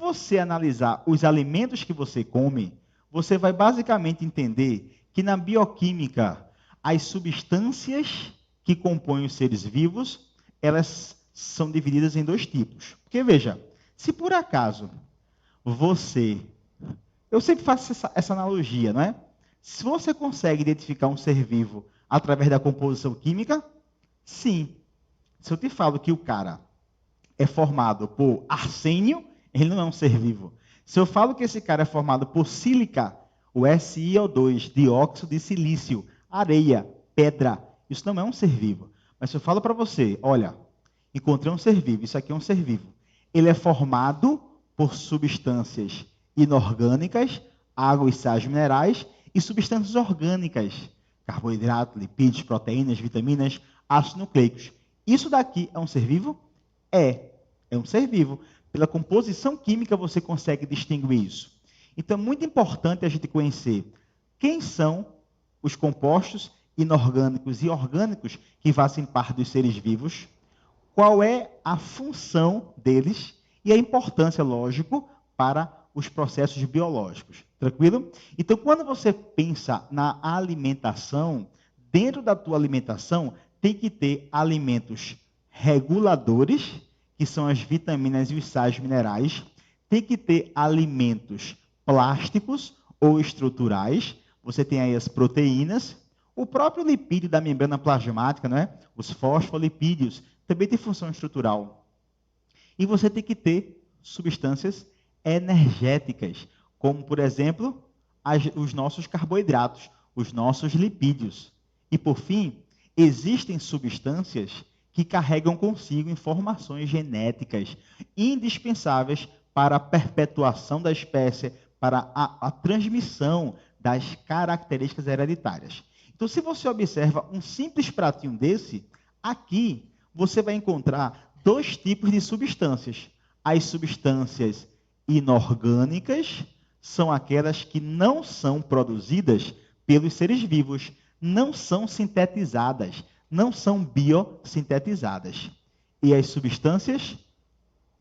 você analisar os alimentos que você come, você vai basicamente entender que na bioquímica, as substâncias que compõem os seres vivos, elas são divididas em dois tipos. Porque, veja, se por acaso você... Eu sempre faço essa analogia, não é? Se você consegue identificar um ser vivo através da composição química, sim. Se eu te falo que o cara é formado por arsênio, ele não é um ser vivo. Se eu falo que esse cara é formado por sílica, o SiO2, dióxido de silício, areia, pedra, isso não é um ser vivo. Mas se eu falo para você, olha, encontrei um ser vivo, isso aqui é um ser vivo. Ele é formado por substâncias inorgânicas, água e sais minerais, e substâncias orgânicas, carboidrato, lipídios, proteínas, vitaminas, ácidos nucleicos. Isso daqui é um ser vivo? É um ser vivo. Pela composição química você consegue distinguir isso. Então é muito importante a gente conhecer quem são os compostos inorgânicos e orgânicos que fazem parte dos seres vivos, qual é a função deles e a importância, lógico, para os processos biológicos. Tranquilo? Então, quando você pensa na alimentação, dentro da tua alimentação tem que ter alimentos reguladores, que são as vitaminas e os sais minerais, tem que ter alimentos plásticos ou estruturais, você tem aí as proteínas, o próprio lipídio da membrana plasmática, não é? Os fosfolipídios, também tem função estrutural. E você tem que ter substâncias energéticas, como, por exemplo, os nossos carboidratos, os nossos lipídios. E, por fim, existem substâncias que carregam consigo informações genéticas indispensáveis para a perpetuação da espécie, para a transmissão das características hereditárias. Então, se você observa um simples pratinho desse, aqui você vai encontrar dois tipos de substâncias. As substâncias inorgânicas são aquelas que não são produzidas pelos seres vivos, não são sintetizadas, não são biossintetizadas. E as substâncias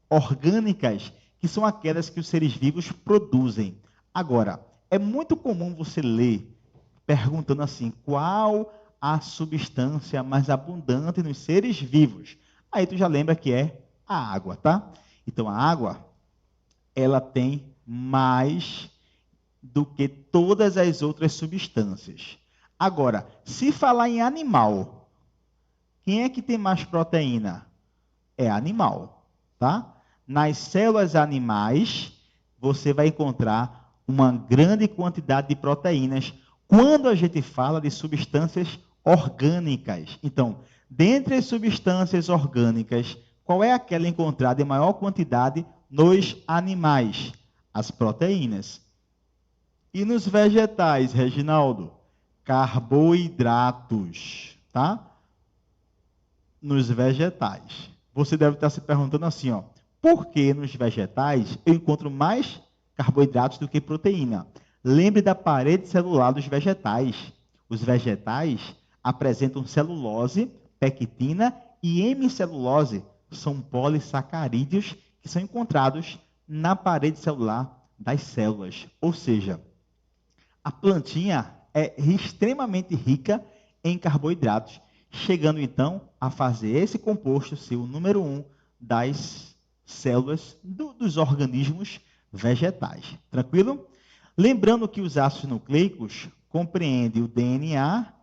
orgânicas, que são aquelas que os seres vivos produzem. Agora, é muito comum você ler perguntando assim, qual a substância mais abundante nos seres vivos? Aí tu já lembra que é a água, tá? Então, a água, ela tem mais do que todas as outras substâncias. Agora, se falar em animal, quem é que tem mais proteína? É animal, tá? Nas células animais, você vai encontrar uma grande quantidade de proteínas quando a gente fala de substâncias orgânicas. Então, dentre as substâncias orgânicas, qual é aquela encontrada em maior quantidade nos animais? As proteínas. E nos vegetais, Reginaldo? Carboidratos, tá? Nos vegetais. Você deve estar se perguntando assim, ó, por que nos vegetais eu encontro mais carboidratos do que proteína? Lembre da parede celular dos vegetais. Os vegetais apresentam celulose, pectina e hemicelulose. São polissacarídeos que são encontrados na parede celular das células. Ou seja, a plantinha é extremamente rica em carboidratos, chegando então a fazer esse composto ser o número 1 das células dos organismos vegetais. Tranquilo? Lembrando que os ácidos nucleicos compreendem o DNA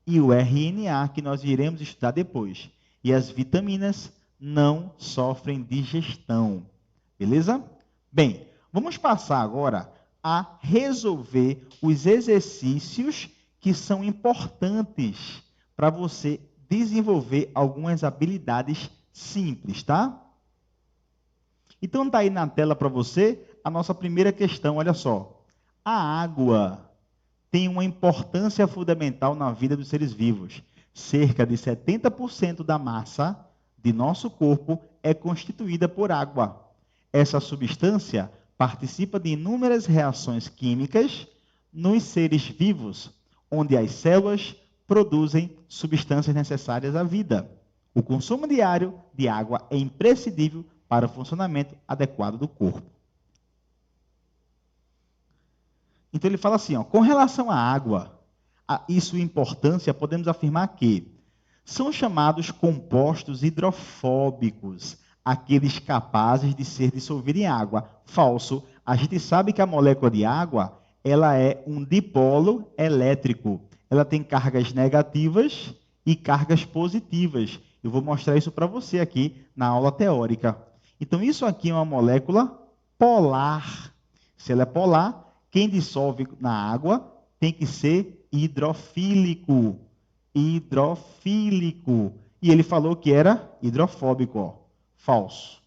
e o RNA, que nós iremos estudar depois. E as vitaminas não sofrem digestão. Beleza? Bem, vamos passar agora a resolver os exercícios que são importantes para você desenvolver algumas habilidades simples, tá? Então, está aí na tela para você a nossa primeira questão, olha só. A água tem uma importância fundamental na vida dos seres vivos. Cerca de 70% da massa de nosso corpo é constituída por água. Essa substância participa de inúmeras reações químicas nos seres vivos, onde as células produzem substâncias necessárias à vida. O consumo diário de água é imprescindível para o funcionamento adequado do corpo. Então ele fala assim, ó, com relação à água e sua importância, podemos afirmar que são chamados compostos hidrofóbicos, aqueles capazes de ser dissolvidos em água. Falso. A gente sabe que a molécula de água, ela é um dipolo elétrico. Ela tem cargas negativas e cargas positivas. Eu vou mostrar isso para você aqui na aula teórica. Então, isso aqui é uma molécula polar. Se ela é polar, quem dissolve na água tem que ser hidrofílico. Hidrofílico. E ele falou que era hidrofóbico. Ó. Falso.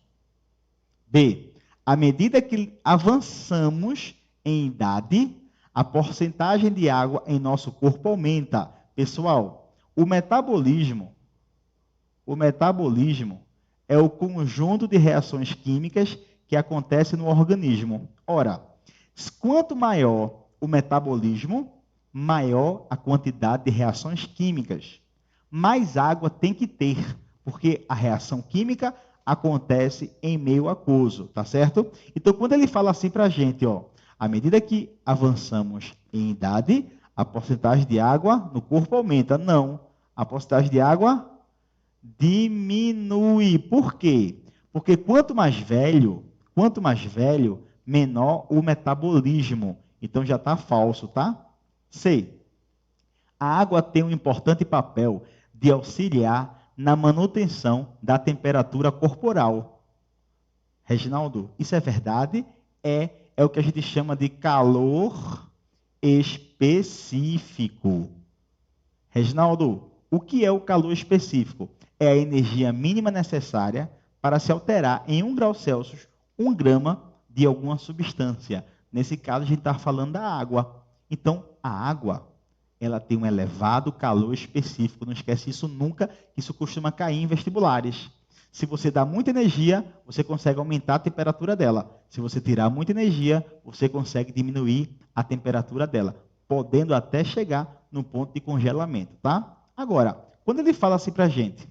B. À medida que avançamos em idade, a porcentagem de água em nosso corpo aumenta. Pessoal, o metabolismo é o conjunto de reações químicas que acontece no organismo. Ora, quanto maior o metabolismo, maior a quantidade de reações químicas. Mais água tem que ter, porque a reação química acontece em meio aquoso, tá certo? Então, quando ele fala assim para a gente, ó, à medida que avançamos em idade, a porcentagem de água no corpo aumenta. Não, a porcentagem de água diminui. Por quê? Porque quanto mais velho, menor o metabolismo. Então já está falso, tá? C. A água tem um importante papel de auxiliar na manutenção da temperatura corporal. Reginaldo, isso é verdade? É o que a gente chama de calor específico. Reginaldo, o que é o calor específico? É a energia mínima necessária para se alterar em 1 grau Celsius 1 grama de alguma substância. Nesse caso, a gente está falando da água. Então, a água, ela tem um elevado calor específico. Não esquece isso nunca, isso costuma cair em vestibulares. Se você dá muita energia, você consegue aumentar a temperatura dela. Se você tirar muita energia, você consegue diminuir a temperatura dela, podendo até chegar no ponto de congelamento, tá? Agora, quando ele fala assim para a gente,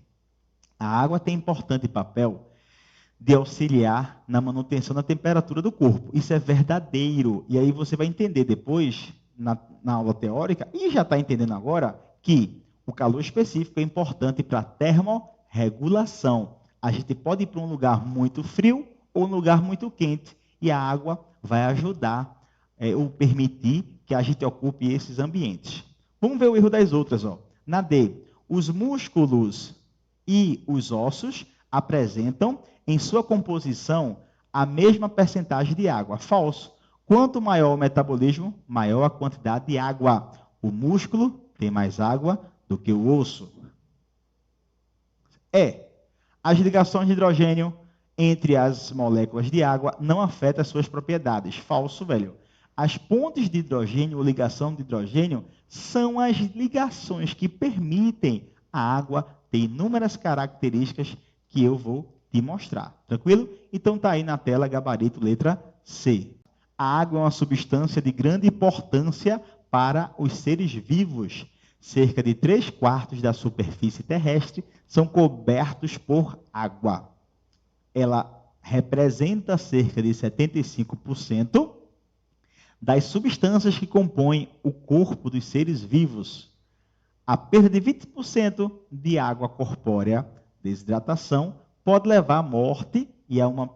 a água tem importante papel de auxiliar na manutenção da temperatura do corpo. Isso é verdadeiro. E aí você vai entender depois, na aula teórica, e já está entendendo agora, que o calor específico é importante para a termorregulação. A gente pode ir para um lugar muito frio ou um lugar muito quente, e a água vai ajudar ou permitir que a gente ocupe esses ambientes. Vamos ver o erro das outras. Ó. Na D, os músculos e os ossos apresentam em sua composição a mesma percentagem de água. Falso. Quanto maior o metabolismo, maior a quantidade de água. O músculo tem mais água do que o osso. As ligações de hidrogênio entre as moléculas de água não afetam as suas propriedades. Falso, velho. As pontes de hidrogênio ou ligação de hidrogênio são as ligações que permitem a água ter inúmeras características que eu vou te mostrar. Tranquilo? Então está aí na tela, gabarito, letra C. A água é uma substância de grande importância para os seres vivos. Cerca de 3/4 da superfície terrestre são cobertos por água. Ela representa cerca de 75% das substâncias que compõem o corpo dos seres vivos. A perda de 20% de água corpórea, desidratação, pode levar à morte e a uma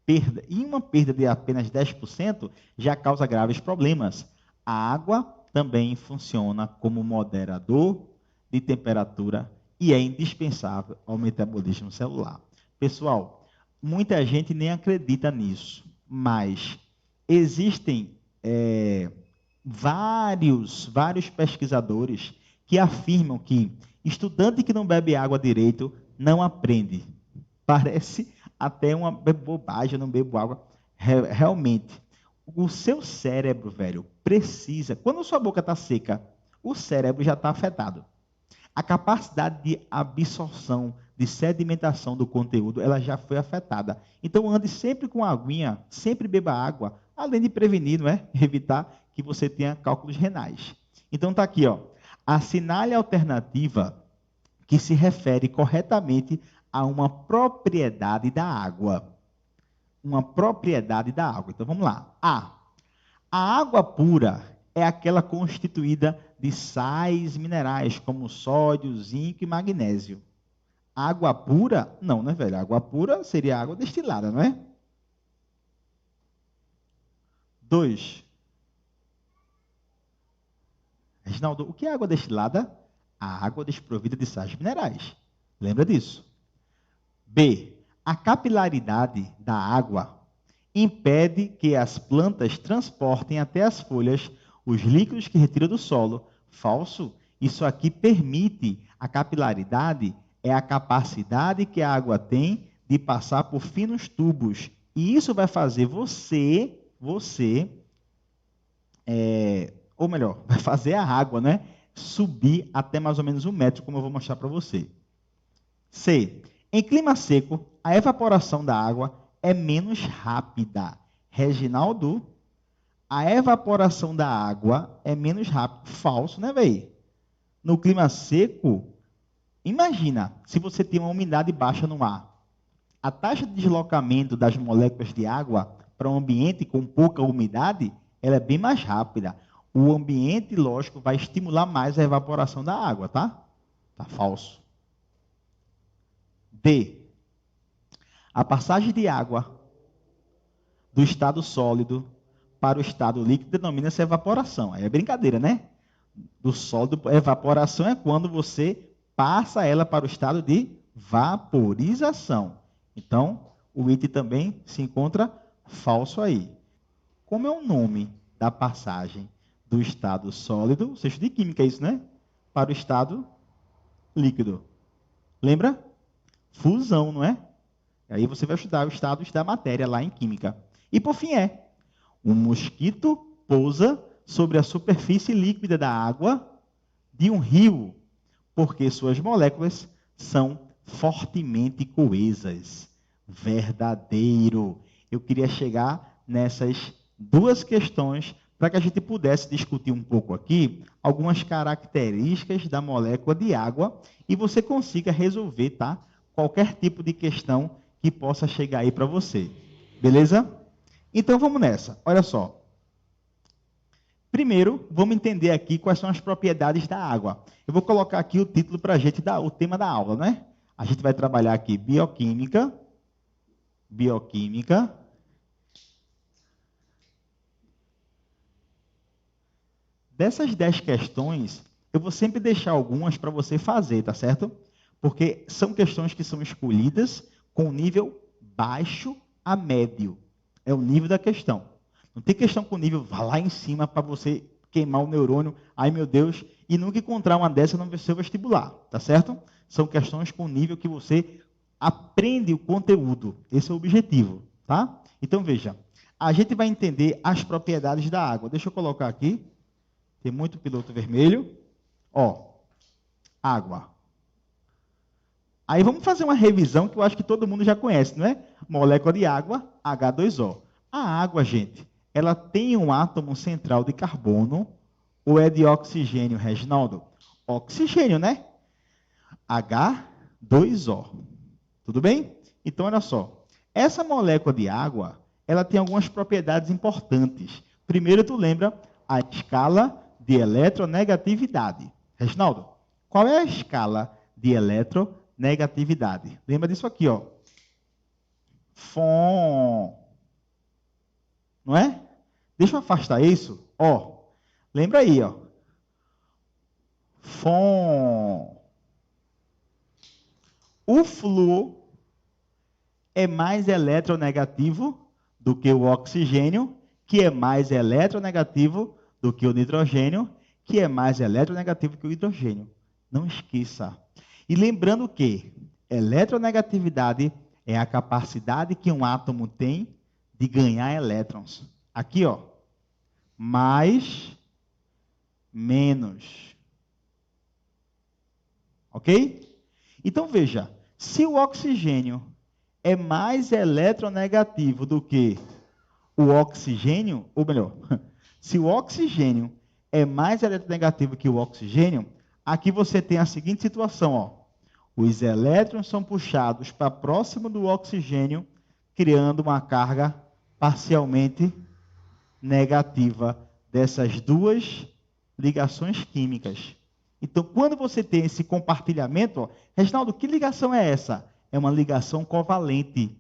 perda de apenas 10% já causa graves problemas. A água também funciona como moderador de temperatura e é indispensável ao metabolismo celular. Pessoal, muita gente nem acredita nisso, mas existem vários pesquisadores que afirmam que estudante que não bebe água direito não aprende. Parece até uma bobagem, eu não bebo água. Realmente, o seu cérebro, velho, precisa... Quando a sua boca está seca, o cérebro já está afetado. A capacidade de absorção, de sedimentação do conteúdo, ela já foi afetada. Então, ande sempre com a aguinha, sempre beba água, além de prevenir, não é? Evitar que você tenha cálculos renais. Então, está aqui, ó. Assinale a alternativa que se refere corretamente a uma propriedade da água. Uma propriedade da água. Então, vamos lá. A. A água pura é aquela constituída de sais minerais, como sódio, zinco e magnésio. Água pura? Não, né, velho? Água pura seria água destilada, não é? 2. Reginaldo, o que é água destilada? A água desprovida de sais minerais. Lembra disso? B. A capilaridade da água impede que as plantas transportem até as folhas os líquidos que retira do solo. Falso. Isso aqui permite. A capilaridade é a capacidade que a água tem de passar por finos tubos. E isso vai fazer ou melhor, vai fazer a água, né, subir até mais ou menos 1 metro, como eu vou mostrar para você. C. Em clima seco, a evaporação da água é menos rápida. Reginaldo, a evaporação da água é menos rápida. Falso, né, velho? No clima seco, imagina, se você tem uma umidade baixa no ar, a taxa de deslocamento das moléculas de água para um ambiente com pouca umidade, ela é bem mais rápida. O ambiente, lógico, vai estimular mais a evaporação da água, tá? Tá falso. D. A passagem de água do estado sólido para o estado líquido denomina-se evaporação. Aí é brincadeira, né? Do sólido, evaporação é quando você passa ela para o estado de vaporização. Então, o item também se encontra falso aí. Como é o nome da passagem do estado sólido, sexto de química isso, né? Para o estado líquido. Lembra? Fusão, não é? Aí você vai estudar o estado da matéria lá em química. E por fim um mosquito pousa sobre a superfície líquida da água de um rio, porque suas moléculas são fortemente coesas. Verdadeiro. Eu queria chegar nessas duas questões para que a gente pudesse discutir um pouco aqui algumas características da molécula de água e você consiga resolver, tá? Qualquer tipo de questão que possa chegar aí para você. Beleza? Então vamos nessa. Olha só. Primeiro, vamos entender aqui quais são as propriedades da água. Eu vou colocar aqui o título para a gente dar o tema da aula, né? A gente vai trabalhar aqui bioquímica. Bioquímica. Dessas 10 questões, eu vou sempre deixar algumas para você fazer, tá certo? Porque são questões que são escolhidas com nível baixo a médio. É o nível da questão. Não tem questão com nível lá em cima para você queimar o neurônio, ai meu Deus, e nunca encontrar uma dessa no seu vestibular, tá certo? São questões com nível que você aprende o conteúdo. Esse é o objetivo, tá? Então veja, a gente vai entender as propriedades da água. Deixa eu colocar aqui. Tem muito piloto vermelho. Ó, água. Aí vamos fazer uma revisão que eu acho que todo mundo já conhece, não é? Molécula de água, H2O. A água, gente, ela tem um átomo central de carbono ou é de oxigênio, Reginaldo? Oxigênio, né? H2O. Tudo bem? Então, olha só. Essa molécula de água, ela tem algumas propriedades importantes. Primeiro, tu lembra a escala de eletronegatividade. Reginaldo, qual é a escala de eletronegatividade? Lembra disso aqui, ó. Fom. Não é? Deixa eu afastar isso. Ó. Lembra aí, ó. Fom. O flúor é mais eletronegativo do que o oxigênio, que é mais eletronegativo do que o nitrogênio, que é mais eletronegativo que o hidrogênio. Não esqueça. E lembrando que eletronegatividade é a capacidade que um átomo tem de ganhar elétrons. Aqui, ó. Mais, menos. Ok? Então, veja. Se o oxigênio é mais eletronegativo do que o oxigênio, ou melhor, se o oxigênio é mais eletronegativo que o oxigênio, aqui você tem a seguinte situação, ó. Os elétrons são puxados para próximo do oxigênio, criando uma carga parcialmente negativa dessas duas ligações químicas. Então, quando você tem esse compartilhamento, Reginaldo, que ligação é essa? É uma ligação covalente.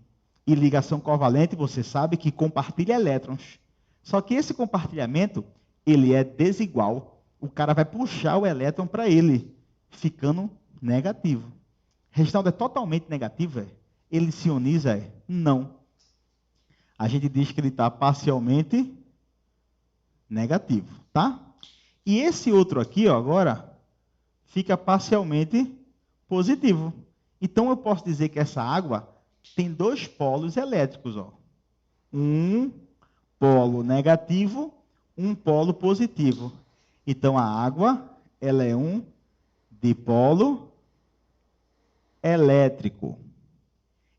E ligação covalente, você sabe que compartilha elétrons. Só que esse compartilhamento, ele é desigual. O cara vai puxar o elétron para ele, ficando negativo. Reginaldo, é totalmente negativo? É? Ele se ioniza? É? Não. A gente diz que ele está parcialmente negativo, tá? E esse outro aqui, ó, agora, fica parcialmente positivo. Então, eu posso dizer que essa água tem dois polos elétricos, ó. Um polo negativo, um polo positivo. Então, a água, ela é um dipolo elétrico.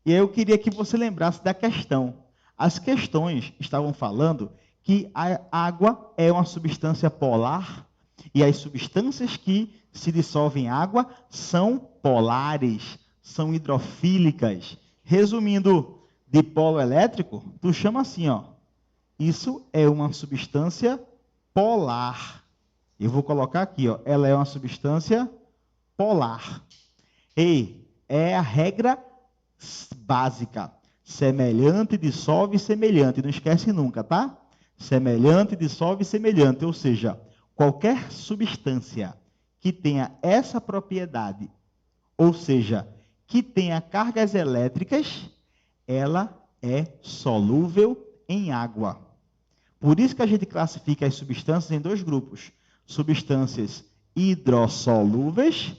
E aí eu queria que você lembrasse da questão. As questões estavam falando que a água é uma substância polar e as substâncias que se dissolvem em água são polares, são hidrofílicas. Resumindo, dipolo elétrico, tu chama assim, ó. Isso é uma substância polar. Eu vou colocar aqui, ó. Ela é uma substância polar. E é a regra básica. Semelhante, dissolve, semelhante. Não esquece nunca, tá? Semelhante, dissolve, semelhante. Ou seja, qualquer substância que tenha essa propriedade, ou seja, que tenha cargas elétricas, ela é solúvel em água. Por isso que a gente classifica as substâncias em dois grupos. Substâncias hidrossolúveis,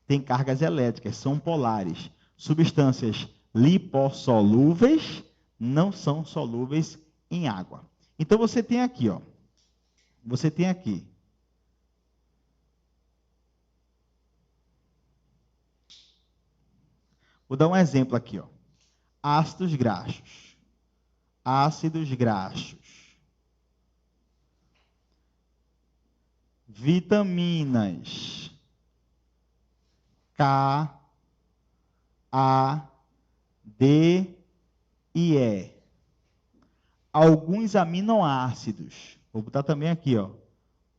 têm cargas elétricas, são polares. Substâncias lipossolúveis, não são solúveis em água. Então, você tem aqui, ó. Você tem aqui. Vou dar um exemplo aqui, ó. Ácidos graxos. Ácidos graxos. Vitaminas. K, A, D e E. Alguns aminoácidos. Vou botar também aqui, ó.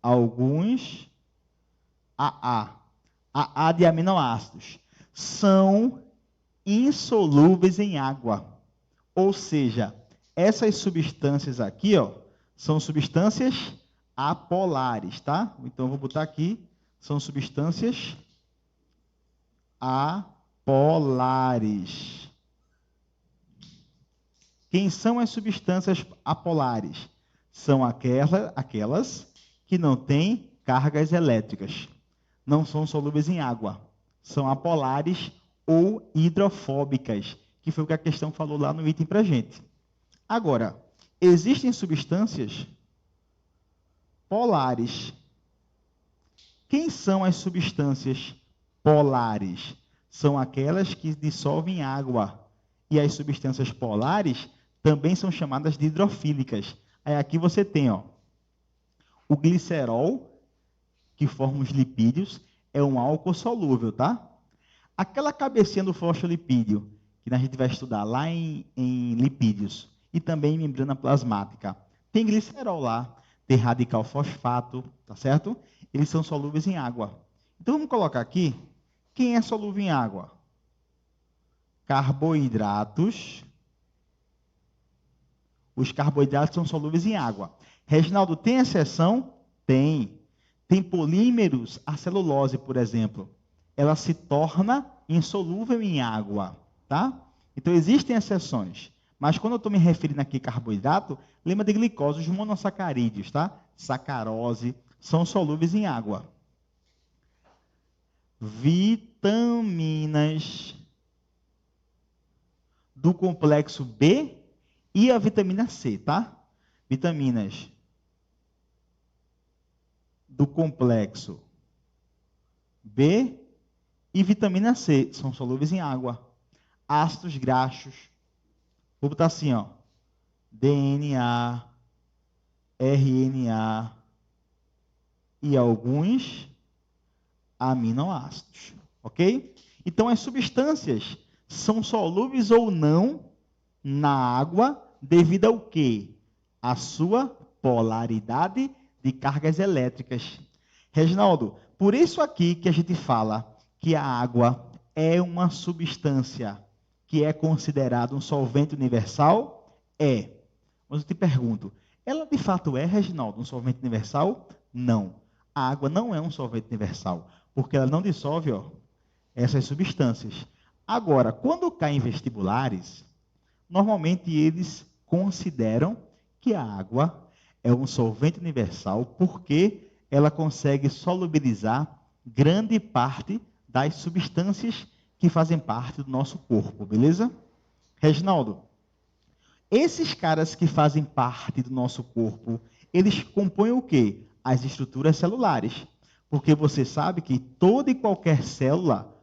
Alguns AA. AA de aminoácidos. São insolúveis em água. Ou seja, essas substâncias aqui, ó, são substâncias apolares, tá? Então, eu vou botar aqui, são substâncias apolares. Quem são as substâncias apolares? São aquelas que não têm cargas elétricas. Não são solúveis em água. São apolares ou hidrofóbicas, que foi o que a questão falou lá no item para a gente. Agora, existem substâncias polares. Quem são as substâncias polares? São aquelas que dissolvem água. E as substâncias polares também são chamadas de hidrofílicas. Aí aqui você tem, ó, o glicerol, que forma os lipídios, é um álcool solúvel, tá? Aquela cabecinha do fosfolipídio, que a gente vai estudar lá em lipídios, e também em membrana plasmática. Tem glicerol lá, tem radical fosfato, tá certo? Eles são solúveis em água. Então, vamos colocar aqui, quem é solúvel em água? Carboidratos. Os carboidratos são solúveis em água. Reginaldo, tem exceção? Tem. Tem polímeros, a celulose, por exemplo. Ela se torna insolúvel em água, tá? Então, existem exceções. Mas quando eu estou me referindo aqui a carboidrato, lembra de glicose, os monossacarídeos, tá? Sacarose, são solúveis em água. Vitaminas do complexo B e a vitamina C, tá? Vitaminas do complexo B e vitamina C são solúveis em água. Ácidos graxos. Vou botar assim, ó. DNA, RNA e alguns aminoácidos, ok? Então, as substâncias são solúveis ou não na água devido ao quê? A sua polaridade de cargas elétricas. Reginaldo, por isso aqui que a gente fala que a água é uma substância que é considerada um solvente universal? É. Mas eu te pergunto, ela de fato é, Reginaldo, um solvente universal? Não. A água não é um solvente universal, porque ela não dissolve, essas substâncias. Agora, quando cai em vestibulares, normalmente eles consideram que a água é um solvente universal porque ela consegue solubilizar grande parte das substâncias que fazem parte do nosso corpo, beleza? Reginaldo, esses caras que fazem parte do nosso corpo, eles compõem o quê? As estruturas celulares. Porque você sabe que toda e qualquer célula,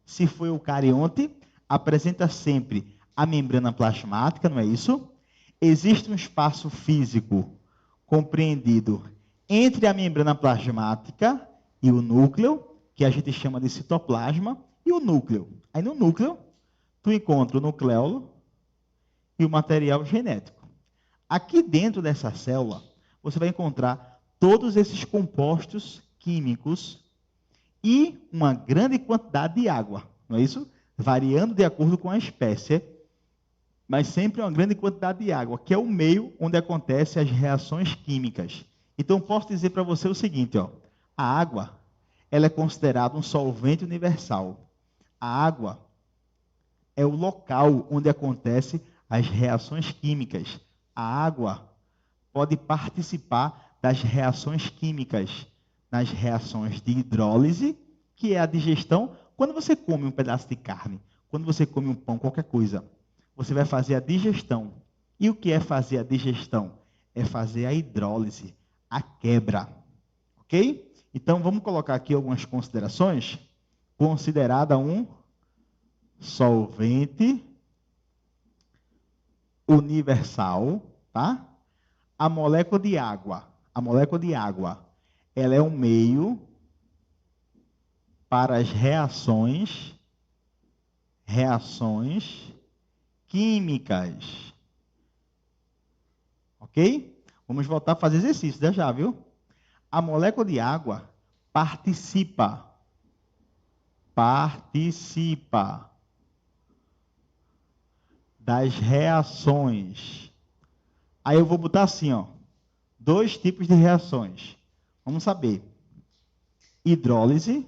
se for eucarionte, apresenta sempre a membrana plasmática, não é isso? Existe um espaço físico compreendido entre a membrana plasmática e o núcleo, que a gente chama de citoplasma, e o núcleo. Aí no núcleo, tu encontra o nucleolo e o material genético. Aqui dentro dessa célula, você vai encontrar todos esses compostos químicos e uma grande quantidade de água, não é isso? Variando de acordo com a espécie, mas sempre uma grande quantidade de água, que é o meio onde acontecem as reações químicas. Então, posso dizer para você o seguinte, a água, ela é considerada um solvente universal. A água é o local onde acontecem as reações químicas. A água pode participar das reações químicas, nas reações de hidrólise, que é a digestão. Quando você come um pedaço de carne, quando você come um pão, qualquer coisa, você vai fazer a digestão. E o que é fazer a digestão? É fazer a hidrólise, a quebra. Ok? Então, vamos colocar aqui algumas considerações. Considerada um solvente universal, tá? A molécula de água, ela é um meio para as reações químicas. Ok? Vamos voltar a fazer exercício, já, viu? A molécula de água participa das reações. Aí eu vou botar assim, 2 tipos de reações. Vamos saber. Hidrólise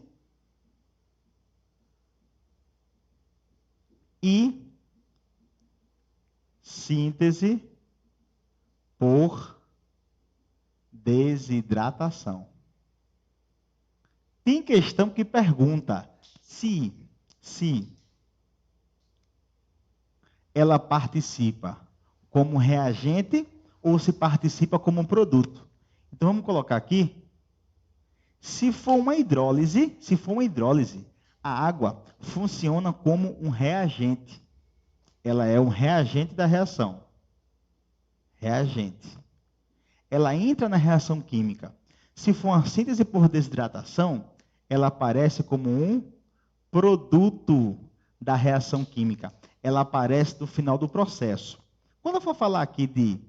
e síntese por desidratação. Tem questão que pergunta se ela participa como reagente ou se participa como produto. Então vamos colocar aqui. Se for uma hidrólise, a água funciona como um reagente. Ela é um reagente da reação. Reagente. Ela entra na reação química. Se for uma síntese por desidratação, ela aparece como um produto da reação química. Ela aparece no final do processo. Quando eu for falar aqui de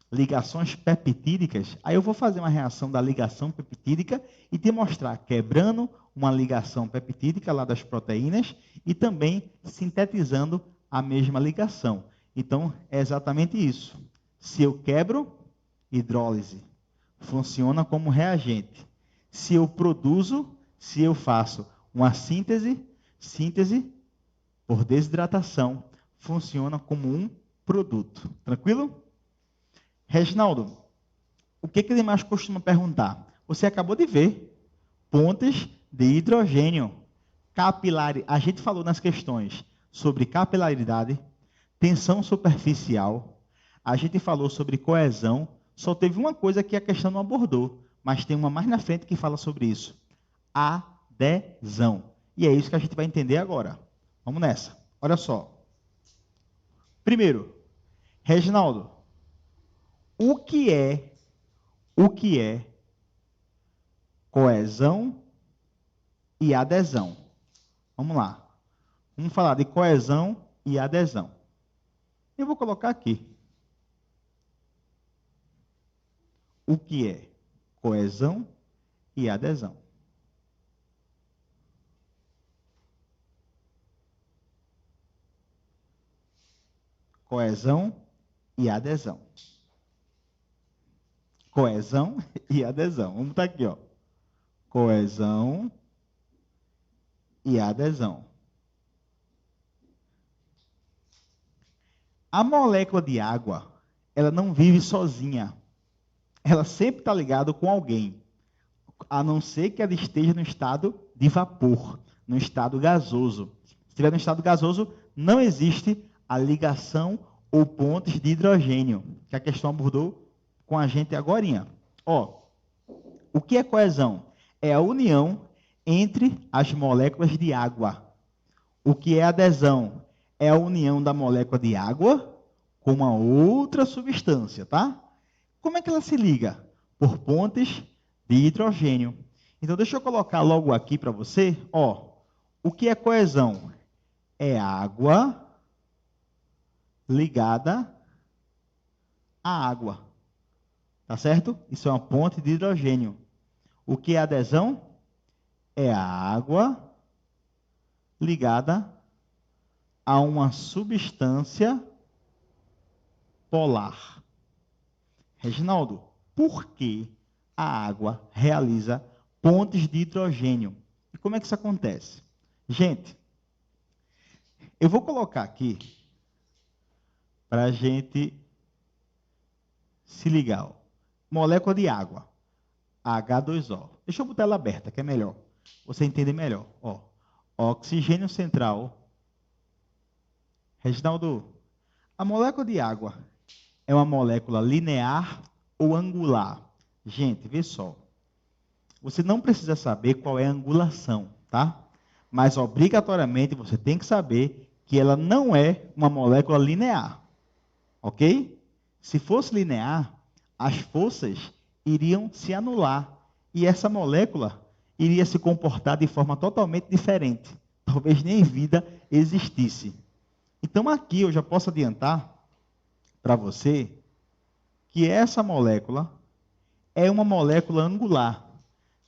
ligações peptídicas, aí eu vou fazer uma reação da ligação peptídica e te mostrar quebrando uma ligação peptídica lá das proteínas e também sintetizando a mesma ligação. Então, é exatamente isso. Se eu quebro, hidrólise, funciona como reagente. Se eu produzo, se eu faço uma síntese por desidratação, funciona como um produto. Tranquilo? Reginaldo, o que ele mais costuma perguntar? Você acabou de ver pontes de hidrogênio. A gente falou nas questões sobre capilaridade, tensão superficial, a gente falou sobre coesão, só teve uma coisa que a questão não abordou, mas tem uma mais na frente que fala sobre isso. Adesão. E é isso que a gente vai entender agora. Vamos nessa. Olha só. Primeiro, Reginaldo, o que é coesão e adesão? Vamos lá. Vamos falar de coesão e adesão. Eu vou colocar aqui. o que é coesão e adesão. Coesão e adesão. Coesão e adesão. Vamos botar aqui, ó. Coesão e adesão. A molécula de água, ela não vive sozinha. Ela sempre está ligada com alguém, a não ser que ela esteja no estado de vapor, no estado gasoso. Se estiver no estado gasoso, não existe a ligação ou pontes de hidrogênio, que a questão abordou com a gente agorinha. Ó, o que é coesão? É a união entre as moléculas de água. O que é adesão? É a união da molécula de água com uma outra substância, tá? Como é que ela se liga? Por pontes de hidrogênio. Então, deixa eu colocar logo aqui para você, ó, o que é coesão? É água ligada à água. Tá certo? Isso é uma ponte de hidrogênio. O que é adesão? É a água ligada a uma substância polar. Reginaldo, por que a água realiza pontes de hidrogênio? E como é que isso acontece? Gente, eu vou colocar aqui para a gente se ligar. Ó. Molécula de água, H2O. Deixa eu botar ela aberta, que é melhor. Você entende melhor. Ó, oxigênio central. Reginaldo, a molécula de água é uma molécula linear ou angular? Gente, vê só. Você não precisa saber qual é a angulação, tá? Mas obrigatoriamente você tem que saber que ela não é uma molécula linear. Ok? Se fosse linear, as forças iriam se anular e essa molécula iria se comportar de forma totalmente diferente. Talvez nem vida existisse. Então aqui eu já posso adiantar para você que essa molécula é uma molécula angular.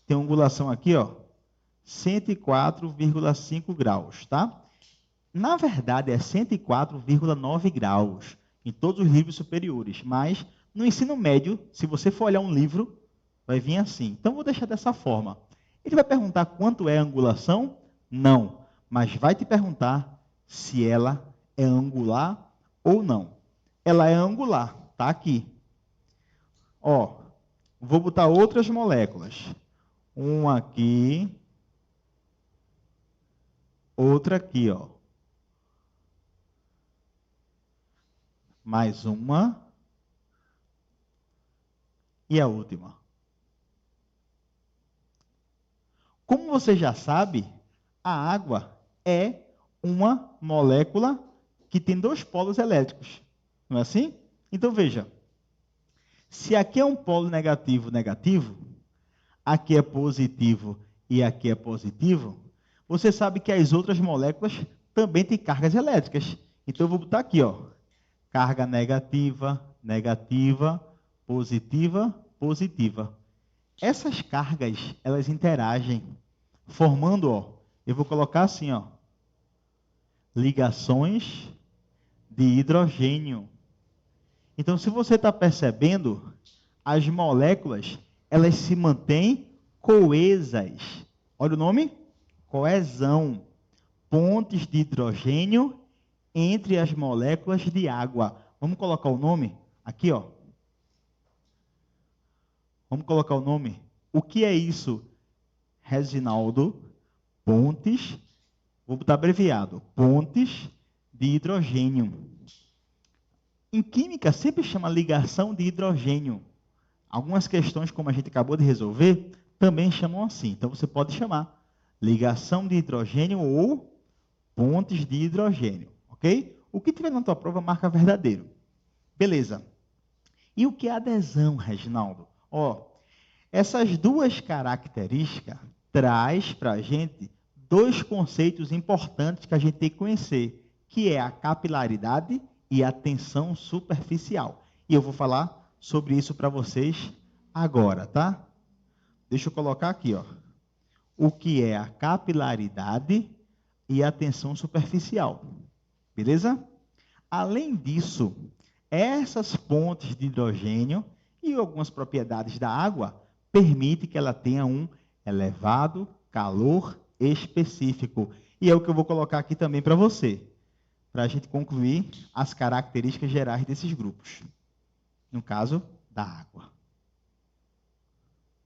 Tem uma angulação aqui, ó, 104,5 graus, tá? Na verdade é 104,9 graus em todos os livros superiores, mas no ensino médio, se você for olhar um livro, vai vir assim. Então vou deixar dessa forma. Ele vai perguntar quanto é a angulação? Não, mas vai te perguntar se ela é angular ou não. Ela é angular, tá aqui. Ó, vou botar outras moléculas. Uma aqui, outra aqui, ó. Mais uma. E a última. Como você já sabe, a água é uma molécula que tem dois polos elétricos. Não é assim? Então, veja. Se aqui é um polo negativo, negativo, aqui é positivo e aqui é positivo, você sabe que as outras moléculas também têm cargas elétricas. Então, eu vou botar aqui, ó, carga negativa, negativa, positiva, positiva. Essas cargas, elas interagem, formando, ó, eu vou colocar assim, ó, ligações de hidrogênio. Então, se você está percebendo, as moléculas, elas se mantêm coesas. Olha o nome? Coesão. Pontes de hidrogênio entre as moléculas de água. Vamos colocar o nome aqui, ó. Vamos colocar o nome. O que é isso, Reginaldo? Pontes, vou botar abreviado, pontes de hidrogênio. Em química, sempre chama ligação de hidrogênio. Algumas questões, como a gente acabou de resolver, também chamam assim. Então, você pode chamar ligação de hidrogênio ou pontes de hidrogênio, ok? O que tiver na tua prova, marca verdadeiro. Beleza. E o que é adesão, Reginaldo? Ó, essas duas características traz para a gente dois conceitos importantes que a gente tem que conhecer, que é a capilaridade e a tensão superficial. E eu vou falar sobre isso para vocês agora, tá? Deixa eu colocar aqui, ó. O que é a capilaridade e a tensão superficial. Beleza? Além disso, essas pontes de hidrogênio e algumas propriedades da água permitem que ela tenha um elevado calor específico. E é o que eu vou colocar aqui também para você, para a gente concluir as características gerais desses grupos. No caso, da água.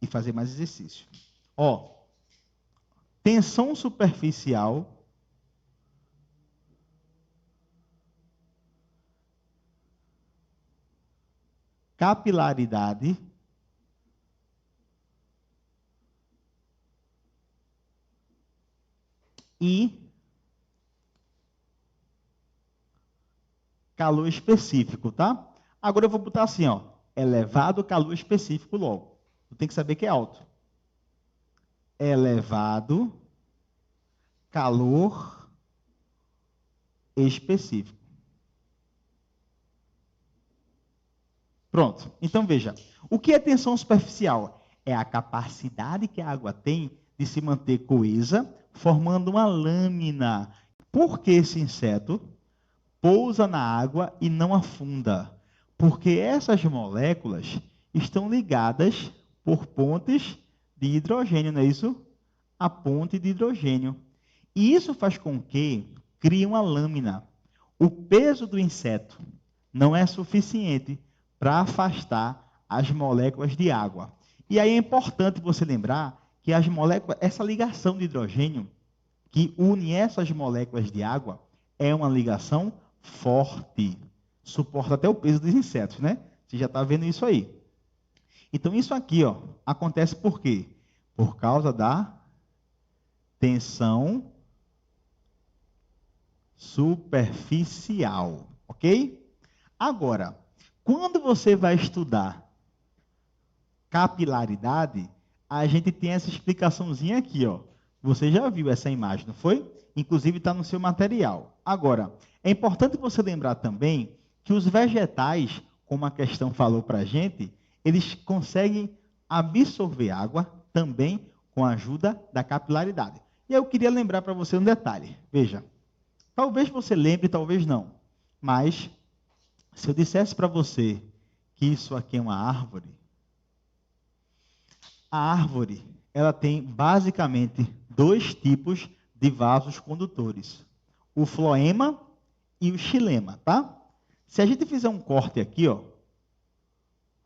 E fazer mais exercício. Ó, tensão superficial capilaridade e calor específico, tá? Agora eu vou botar assim, ó, elevado calor específico logo. Tem que saber que é alto. Elevado calor específico. Pronto. Então veja, o que é tensão superficial? É a capacidade que a água tem de se manter coesa, formando uma lâmina. Por que esse inseto pousa na água e não afunda? Porque essas moléculas estão ligadas por pontes de hidrogênio, não é isso? A ponte de hidrogênio. E isso faz com que crie uma lâmina. O peso do inseto não é suficiente para afastar as moléculas de água. E aí é importante você lembrar que as moléculas, essa ligação de hidrogênio que une essas moléculas de água é uma ligação forte. Suporta até o peso dos insetos, né? Você já está vendo isso aí. Então, isso aqui, ó, acontece por quê? Por causa da tensão superficial, ok? Agora, quando você vai estudar capilaridade, a gente tem essa explicaçãozinha aqui, ó. Você já viu essa imagem, não foi? Inclusive está no seu material. Agora, é importante você lembrar também que os vegetais, como a questão falou para a gente, eles conseguem absorver água também com a ajuda da capilaridade. E eu queria lembrar para você um detalhe. Veja, talvez você lembre, talvez não. Mas, se eu dissesse para você que isso aqui é uma árvore, a árvore, ela tem basicamente dois tipos de vasos condutores. O floema e o xilema, tá? Se a gente fizer um corte aqui, ó,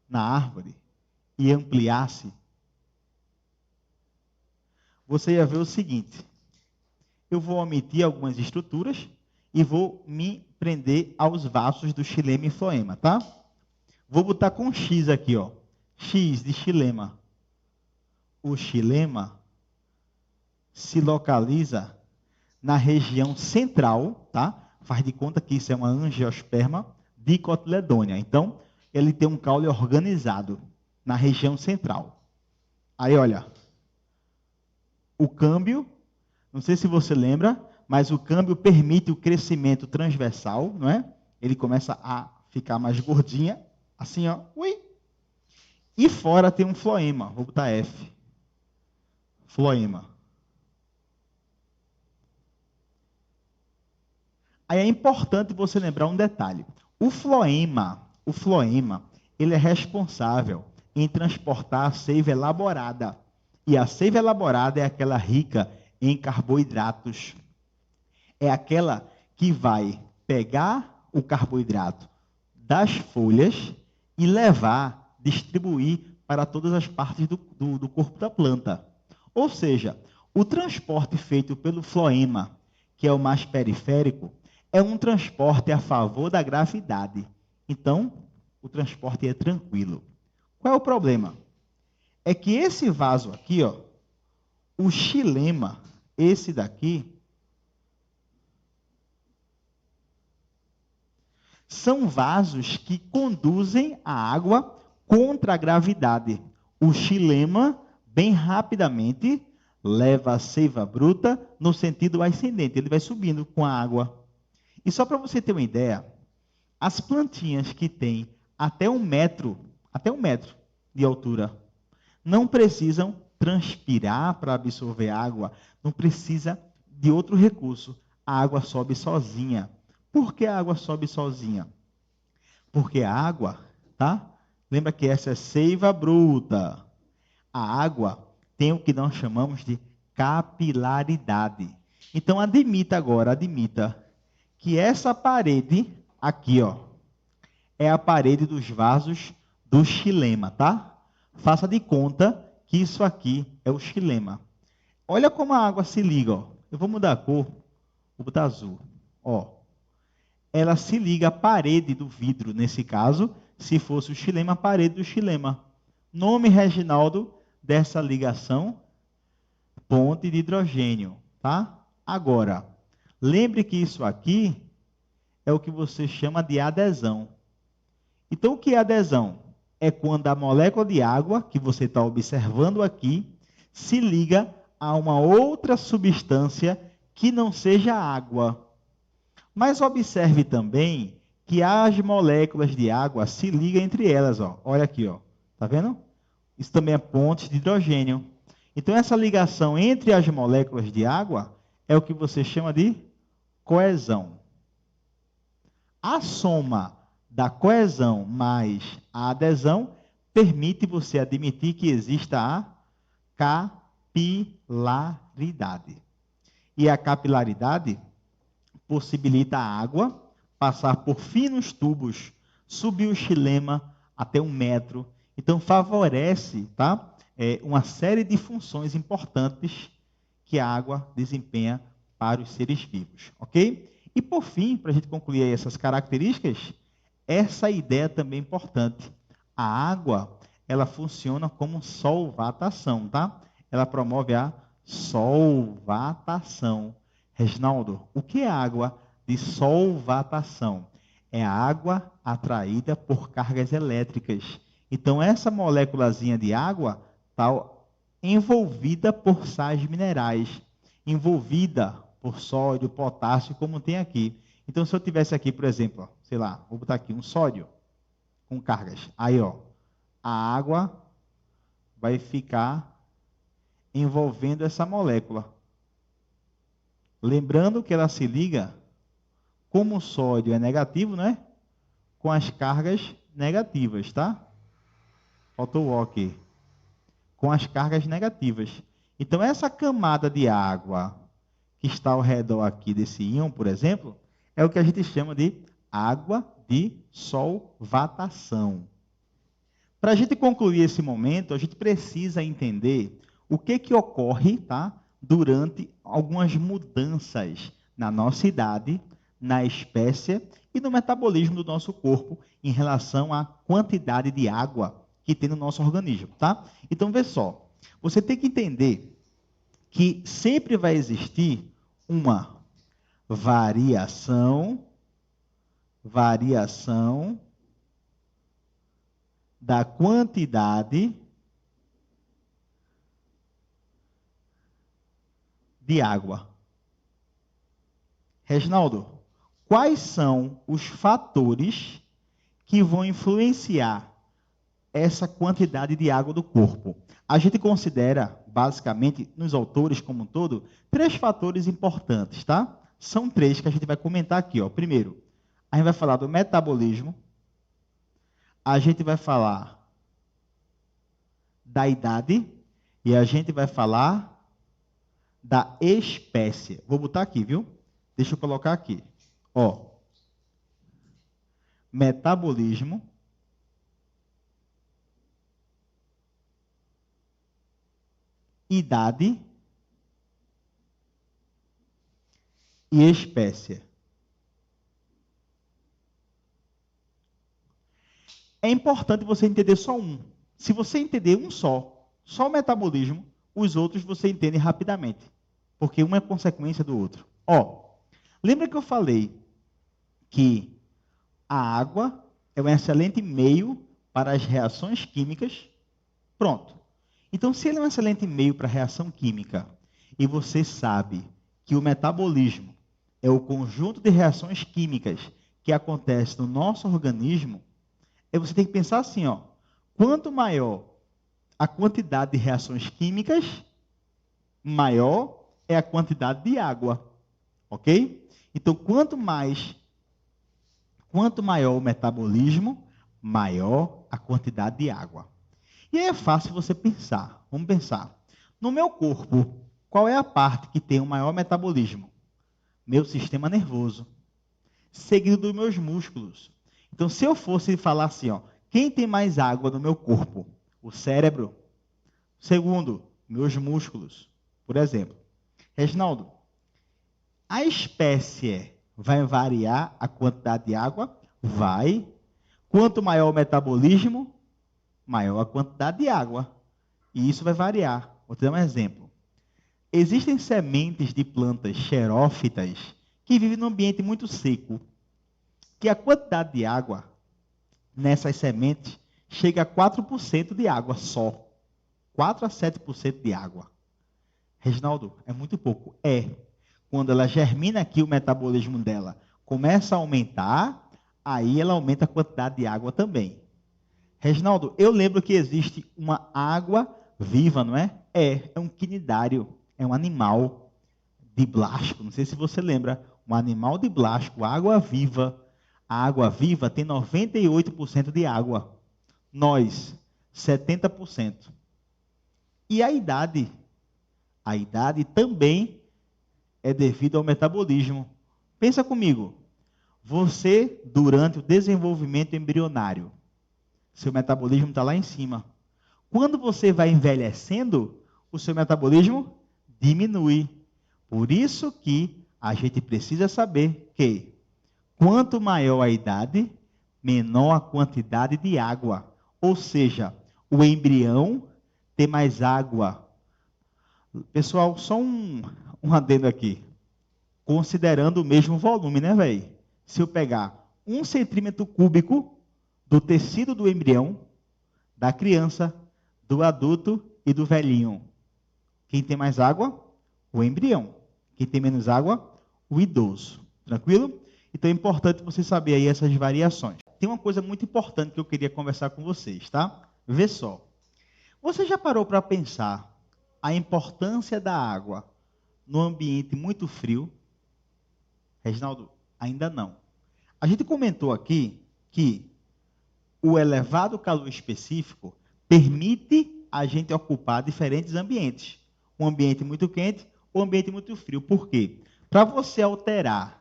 na árvore e ampliasse, você ia ver o seguinte. Eu vou omitir algumas estruturas e vou me prender aos vasos do xilema e floema, tá? Vou botar com X aqui, ó. X de xilema. O xilema se localiza na região central, tá? Faz de conta que isso é uma angiosperma dicotiledônea. Então, ele tem um caule organizado na região central. Aí, olha, o câmbio, não sei se você lembra, mas o câmbio permite o crescimento transversal, não é? Ele começa a ficar mais gordinha, assim, ó. Ui. E fora tem um floema, vou botar F. Floema. Aí é importante você lembrar um detalhe. O floema, ele é responsável em transportar a seiva elaborada. E a seiva elaborada é aquela rica em carboidratos. É aquela que vai pegar o carboidrato das folhas e levar, distribuir para todas as partes do corpo da planta. Ou seja, o transporte feito pelo floema, que é o mais periférico, é um transporte a favor da gravidade. Então, o transporte é tranquilo. Qual é o problema? É que esse vaso aqui, ó, o xilema, esse daqui, são vasos que conduzem a água contra a gravidade. O xilema, bem rapidamente, leva a seiva bruta no sentido ascendente. Ele vai subindo com a água. E só para você ter uma ideia, as plantinhas que têm até um metro, de altura. Não precisam transpirar para absorver água, não precisa de outro recurso. A água sobe sozinha. Por que a água sobe sozinha? Porque a água, tá? Lembra que essa é seiva bruta. A água tem o que nós chamamos de capilaridade. Então admita que essa parede aqui, ó, é a parede dos vasos do xilema, tá? Faça de conta que isso aqui é o xilema. Olha como a água se liga, ó. Eu vou mudar a cor, vou botar azul. Ó, ela se liga à parede do vidro, nesse caso, se fosse o xilema, a parede do xilema. Nome, Reginaldo, dessa ligação, ponte de hidrogênio, tá? Agora, lembre que isso aqui é o que você chama de adesão. Então, o que é adesão? É quando a molécula de água, que você está observando aqui, se liga a uma outra substância que não seja água. Mas observe também que as moléculas de água se ligam entre elas. Ó. Olha aqui, ó. Tá vendo? Isso também é ponte de hidrogênio. Então, essa ligação entre as moléculas de água é o que você chama de coesão. A soma da coesão mais a adesão permite você admitir que exista a capilaridade. E a capilaridade possibilita a água passar por finos tubos, subir o xilema até 1 metro. Então, favorece, tá? Uma série de funções importantes que a água desempenha para os seres vivos, ok? E, por fim, para a gente concluir aí essas características, essa ideia também é importante. A água, ela funciona como solvatação, tá? Ela promove a solvatação. Reginaldo, o que é água de solvatação? É a água atraída por cargas elétricas. Então, essa moléculazinha de água está envolvida por sais minerais, envolvida por sódio, potássio, como tem aqui. Então, se eu tivesse aqui, por exemplo, ó, sei lá, vou botar aqui um sódio com cargas. Aí, ó, a água vai ficar envolvendo essa molécula. Lembrando que ela se liga, como o sódio é negativo, né? Com as cargas negativas, tá? Faltou o O aqui. Com as cargas negativas. Então, essa camada de água que está ao redor aqui desse íon, por exemplo, é o que a gente chama de água de solvatação. Para a gente concluir esse momento, a gente precisa entender o que ocorre, tá, durante algumas mudanças na nossa idade, na espécie e no metabolismo do nosso corpo em relação à quantidade de água que tem no nosso organismo, tá? Então, vê só, você tem que entender que sempre vai existir uma variação da quantidade de água. Reginaldo, quais são os fatores que vão influenciar essa quantidade de água do corpo? A gente considera, basicamente, nos autores como um todo, 3 fatores importantes, tá? São 3 que a gente vai comentar aqui, ó. Primeiro, a gente vai falar do metabolismo, a gente vai falar da idade e a gente vai falar da espécie. Vou botar aqui, viu? Deixa eu colocar aqui. Ó, metabolismo, idade e espécie. É importante você entender só um. Se você entender um só o metabolismo, os outros você entende rapidamente, porque um é consequência do outro. Ó, lembra que eu falei que a água é um excelente meio para as reações químicas? Pronto. Então, se ele é um excelente meio para a reação química, e você sabe que o metabolismo é o conjunto de reações químicas que acontece no nosso organismo, aí você tem que pensar assim, ó, quanto maior a quantidade de reações químicas, maior é a quantidade de água, ok? Então, quanto maior o metabolismo, maior a quantidade de água. E aí é fácil você pensar. Vamos pensar. No meu corpo, qual é a parte que tem o maior metabolismo? Meu sistema nervoso, seguido dos meus músculos. Então, se eu fosse falar assim, ó, quem tem mais água no meu corpo? O cérebro. Segundo, meus músculos, por exemplo. Reginaldo, a espécie vai variar a quantidade de água? Vai. Quanto maior o metabolismo, maior a quantidade de água. E isso vai variar. Vou te dar um exemplo. Existem sementes de plantas xerófitas que vivem num ambiente muito seco, que a quantidade de água nessas sementes chega a 4% de água só. 4 a 7% de água. Reginaldo, é muito pouco. É. Quando ela germina aqui, o metabolismo dela começa a aumentar, aí ela aumenta a quantidade de água também. Reginaldo, eu lembro que existe uma água viva, não é? É um quinidário, é um animal de Blasco. Não sei se você lembra, um animal de Blasco, água viva. A água viva tem 98% de água. Nós, 70%. E a idade? A idade também é devido ao metabolismo. Pensa comigo. Você, durante o desenvolvimento embrionário, seu metabolismo está lá em cima. Quando você vai envelhecendo, o seu metabolismo diminui. Por isso que a gente precisa saber que quanto maior a idade, menor a quantidade de água. Ou seja, o embrião tem mais água. Pessoal, só um adendo aqui. Considerando o mesmo volume, né, velho? Se eu pegar 1 cm³ do tecido do embrião, da criança, do adulto e do velhinho. Quem tem mais água? O embrião. Quem tem menos água? O idoso. Tranquilo? Então é importante você saber aí essas variações. Tem uma coisa muito importante que eu queria conversar com vocês, tá? Vê só. Você já parou para pensar a importância da água no ambiente muito frio? Reginaldo, ainda não. A gente comentou aqui que o elevado calor específico permite a gente ocupar diferentes ambientes. Um ambiente muito quente ou um ambiente muito frio. Por quê? Para você alterar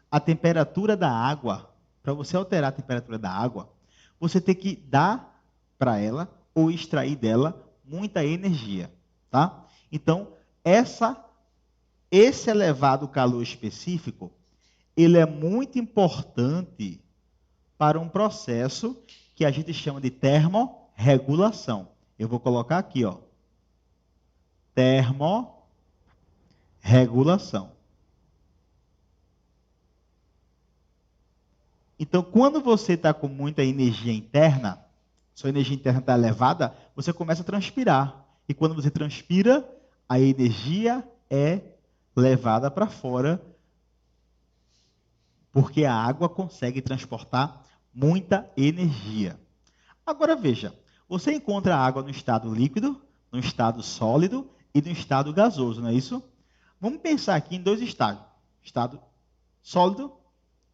a temperatura da água, você tem que dar para ela ou extrair dela muita energia, tá? Então, esse elevado calor específico, ele é muito importante para um processo que a gente chama de termorregulação. Eu vou colocar aqui, ó. Termorregulação. Então, quando você está com muita energia interna, sua energia interna está elevada, você começa a transpirar. E quando você transpira, a energia é levada para fora, porque a água consegue transportar muita energia. Agora veja, você encontra a água no estado líquido, no estado sólido e no estado gasoso, não é isso? Vamos pensar aqui em dois estados, estado sólido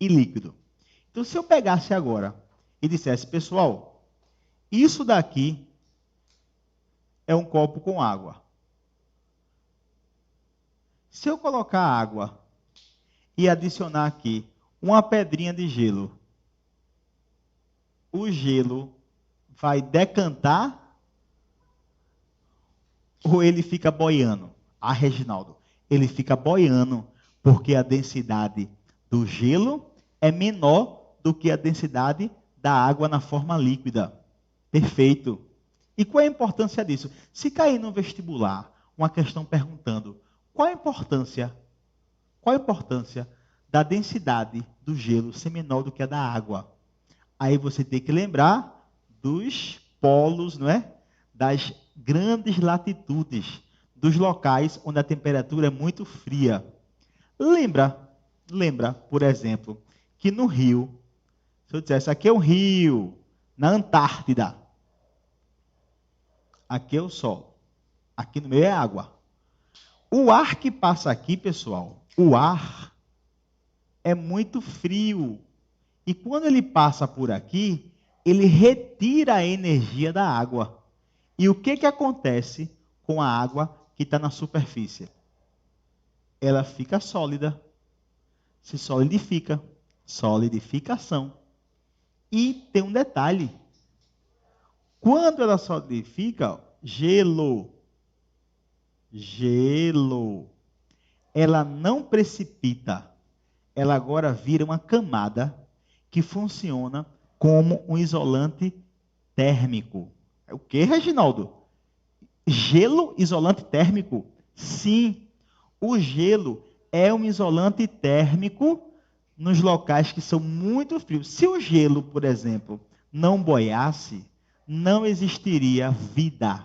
e líquido. Então, se eu pegasse agora e dissesse, pessoal, isso daqui é um copo com água. Se eu colocar água e adicionar aqui uma pedrinha de gelo, o gelo vai decantar ou ele fica boiando? Ah, Reginaldo, ele fica boiando porque a densidade do gelo é menor do que a densidade da água na forma líquida. Perfeito. E qual é a importância disso? Se cair no vestibular uma questão perguntando qual a importância da densidade do gelo ser menor do que a da água, aí você tem que lembrar dos polos, não é? Das grandes latitudes, dos locais onde a temperatura é muito fria. Lembra, por exemplo, que no Rio, se eu dissesse, aqui é um rio, na Antártida, aqui é o solo. Aqui no meio é água. O ar que passa aqui, pessoal, o ar é muito frio. E quando ele passa por aqui, ele retira a energia da água. E o que acontece com a água que está na superfície? Ela fica sólida, se solidifica, solidificação. E tem um detalhe: quando ela solidifica, gelo, ela não precipita, ela agora vira uma camada que funciona como um isolante térmico. É o que, Reginaldo? Gelo isolante térmico? Sim, o gelo é um isolante térmico nos locais que são muito frios. Se o gelo, por exemplo, não boiasse, não existiria vida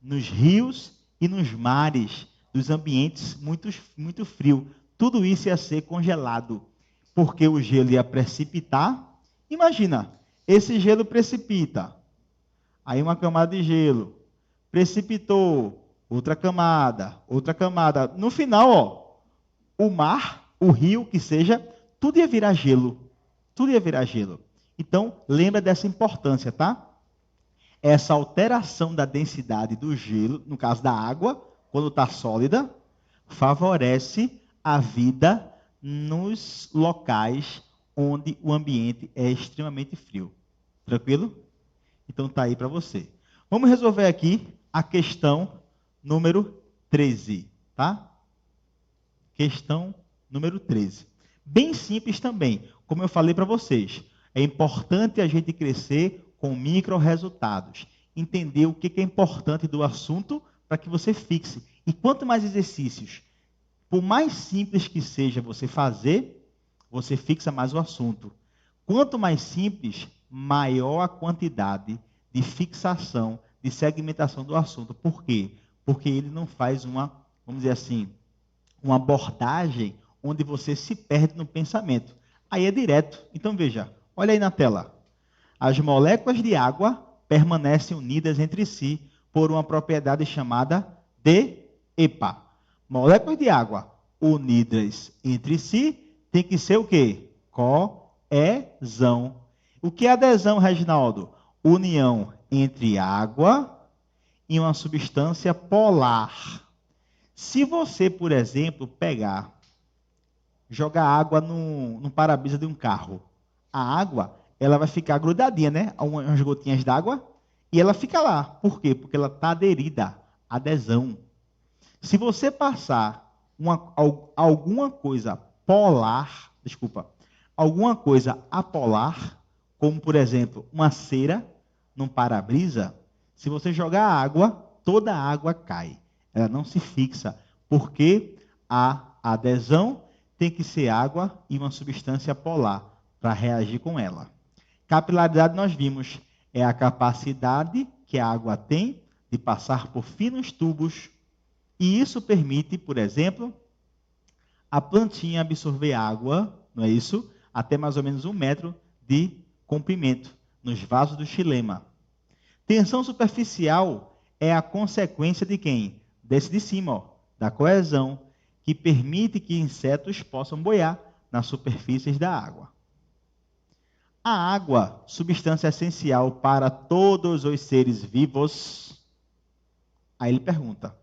nos rios e nos mares, dos ambientes muito frios. Tudo isso ia ser congelado, porque o gelo ia precipitar. Imagina, esse gelo precipita, aí uma camada de gelo, precipitou, outra camada. No final, ó, o mar, o rio, que seja, tudo ia virar gelo. Tudo ia virar gelo. Então, lembra dessa importância, tá? Essa alteração da densidade do gelo, no caso da água, quando está sólida, favorece a vida nos locais onde o ambiente é extremamente frio. Tranquilo? Então está aí para você. Vamos resolver aqui a questão número 13, tá? Questão número 13. Bem simples também, como eu falei para vocês. É importante a gente crescer com micro-resultados. Entender o que é importante do assunto para que você fixe. E quanto mais exercícios, por mais simples que seja você fazer, você fixa mais o assunto. Quanto mais simples, maior a quantidade de fixação, de segmentação do assunto. Por quê? Porque ele não faz uma, vamos dizer assim, uma abordagem onde você se perde no pensamento. Aí é direto. Então veja, olha aí na tela. As moléculas de água permanecem unidas entre si por uma propriedade chamada de EPA. Moléculas de água unidas entre si tem que ser o quê? Coesão. O que é adesão, Reginaldo? União entre água e uma substância polar. Se você, por exemplo, jogar água no para-brisa de um carro, a água ela vai ficar grudadinha, né? Umas gotinhas d'água, e ela fica lá. Por quê? Porque ela está aderida, adesão. Se você passar alguma coisa polar, alguma coisa apolar, como por exemplo uma cera num para-brisa, se você jogar água, toda a água cai. Ela não se fixa, porque a adesão tem que ser água e uma substância polar para reagir com ela. Capilaridade nós vimos, é a capacidade que a água tem de passar por finos tubos, e isso permite, por exemplo, a plantinha absorver água, não é isso? Até mais ou menos 1 metro de comprimento, nos vasos do xilema. Tensão superficial é a consequência de quem? Desse de cima, ó, da coesão, que permite que insetos possam boiar nas superfícies da água. A água, substância essencial para todos os seres vivos. Aí ele pergunta: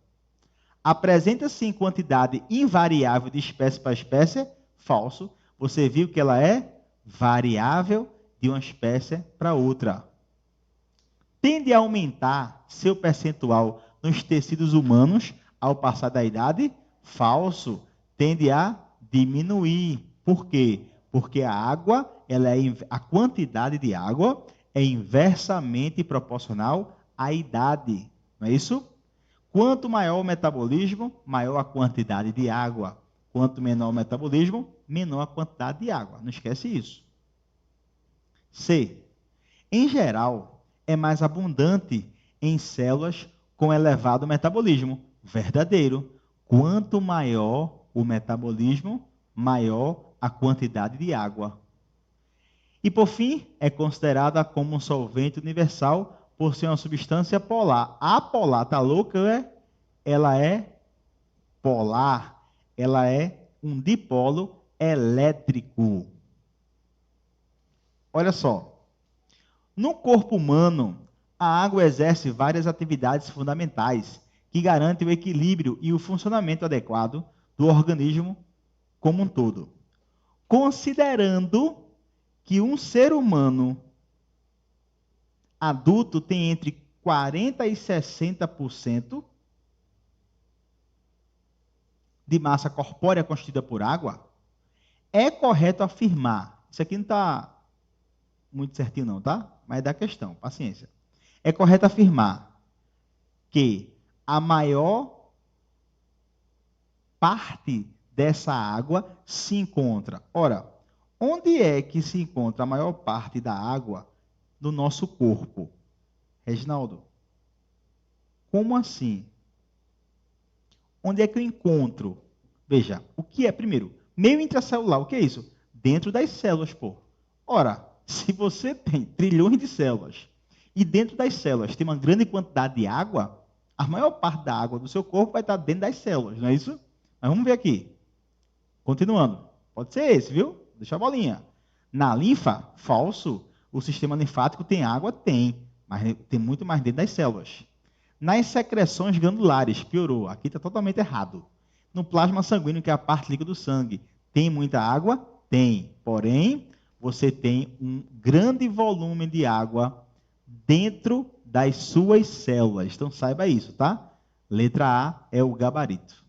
apresenta-se em quantidade invariável de espécie para espécie? Falso. Você viu que ela é variável de uma espécie para outra. Tende a aumentar seu percentual nos tecidos humanos ao passar da idade? Falso. Tende a diminuir. Por quê? Porque a água, a quantidade de água é inversamente proporcional à idade. Não é isso? Quanto maior o metabolismo, maior a quantidade de água. Quanto menor o metabolismo, menor a quantidade de água. Não esquece isso. C. Em geral, é mais abundante em células com elevado metabolismo. Verdadeiro. Quanto maior o metabolismo, maior a quantidade de água. E, por fim, é considerada como um solvente universal por ser uma substância polar. A polar, tá louca, é? Ela é polar. Ela é um dipolo elétrico. Olha só. No corpo humano, a água exerce várias atividades fundamentais que garantem o equilíbrio e o funcionamento adequado do organismo como um todo. Considerando que um ser humano adulto tem entre 40% e 60% de massa corpórea constituída por água, é correto afirmar, isso aqui não está muito certinho não, tá? Mas é da questão, paciência. É correto afirmar que a maior parte dessa água se encontra. Ora, onde é que se encontra a maior parte da água do nosso corpo? Reginaldo, como assim? Onde é que eu encontro? Veja, o que é, primeiro, meio intracelular, o que é isso? Dentro das células, pô. Ora, se você tem trilhões de células e dentro das células tem uma grande quantidade de água, a maior parte da água do seu corpo vai estar dentro das células, não é isso? Mas vamos ver aqui. Continuando. Pode ser esse, viu? Deixa a bolinha. Na linfa, falso. O sistema linfático tem água? Tem. Mas tem muito mais dentro das células. Nas secreções glandulares, piorou. Aqui está totalmente errado. No plasma sanguíneo, que é a parte líquida do sangue, tem muita água? Tem. Porém, você tem um grande volume de água dentro das suas células. Então, saiba isso, tá? Letra A é o gabarito.